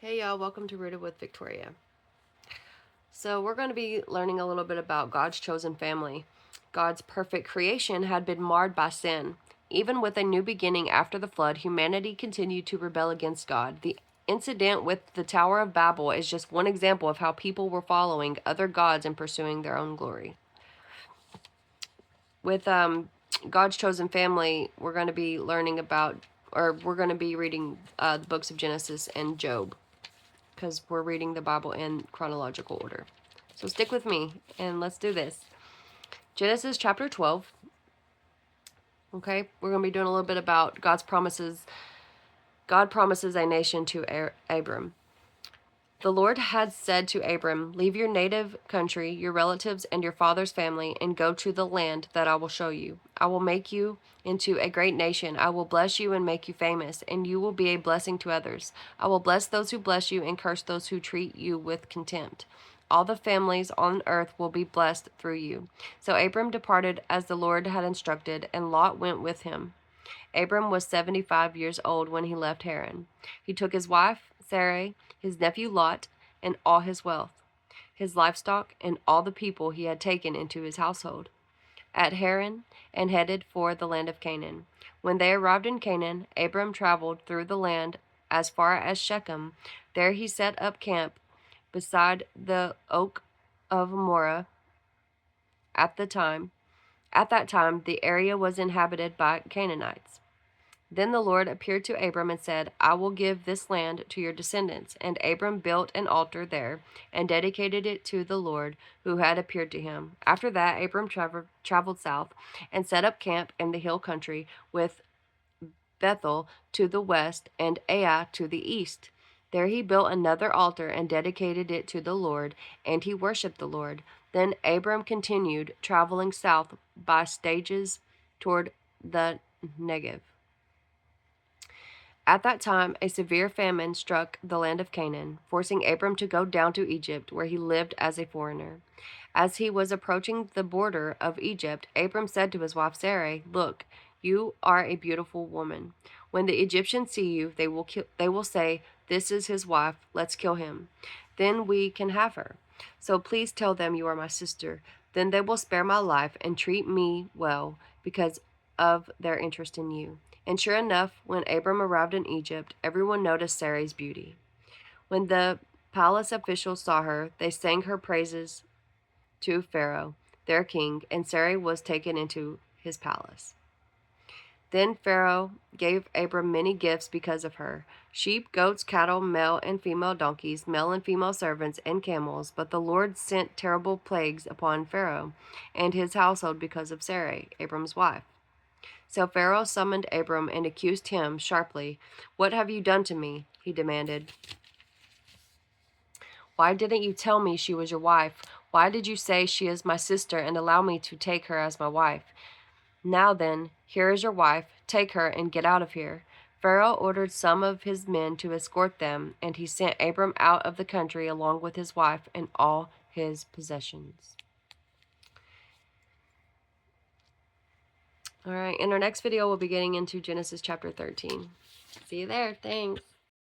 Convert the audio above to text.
Hey y'all, welcome to Rooted with Victoria. So we're going to be learning a little bit about God's chosen family. God's perfect creation had been marred by sin. Even with a new beginning after the flood, humanity continued to rebel against God. The incident with the Tower of Babel is just one example of how people were following other gods and pursuing their own glory. With God's chosen family, we're going to be learning about, or we're going to be reading the books of Genesis and Job, because we're reading the Bible in chronological order. So stick with me and let's do this. Genesis chapter 12. Okay, we're going to be doing a little bit about God's promises. God promises a nation to Abram. The Lord had said to Abram, "Leave your native country, your relatives, and your father's family, and go to the land that I will show you. I will make you into a great nation. I will bless you and make you famous, and you will be a blessing to others. I will bless those who bless you and curse those who treat you with contempt. All the families on earth will be blessed through you." So Abram departed as the Lord had instructed, and Lot went with him. Abram was 75 years old when he left Haran. He took his wife, Sarai, his nephew Lot, and all his wealth, his livestock, and all the people he had taken into his household, at Haran, and headed for the land of Canaan. When they arrived in Canaan, Abram traveled through the land as far as Shechem. There he set up camp beside the oak of Moreh. At that time, the area was inhabited by Canaanites. Then the Lord appeared to Abram and said, "I will give this land to your descendants." And Abram built an altar there and dedicated it to the Lord who had appeared to him. After that, Abram traveled south and set up camp in the hill country, with Bethel to the west and Ai to the east. There he built another altar and dedicated it to the Lord, and he worshipped the Lord. Then Abram continued traveling south by stages toward the Negev. At that time, a severe famine struck the land of Canaan, forcing Abram to go down to Egypt, where he lived as a foreigner. As he was approaching the border of Egypt, Abram said to his wife Sarai, "Look, you are a beautiful woman. When the Egyptians see you, they will say, 'This is his wife. Let's kill him. Then we can have her.' So please tell them you are my sister. Then they will spare my life and treat me well because of their interest in you." And sure enough, when Abram arrived in Egypt, everyone noticed Sarai's beauty. When the palace officials saw her, they sang her praises to Pharaoh, their king, and Sarai was taken into his palace. Then Pharaoh gave Abram many gifts because of her: sheep, goats, cattle, male and female donkeys, male and female servants, and camels. But the Lord sent terrible plagues upon Pharaoh and his household because of Sarai, Abram's wife. So Pharaoh summoned Abram and accused him sharply. "What have you done to me?" he demanded. "Why didn't you tell me she was your wife? Why did you say she is my sister and allow me to take her as my wife? Now then, here is your wife. Take her and get out of here." Pharaoh ordered some of his men to escort them, and he sent Abram out of the country along with his wife and all his possessions. All right, in our next video, we'll be getting into Genesis chapter 13. See you there. Thanks.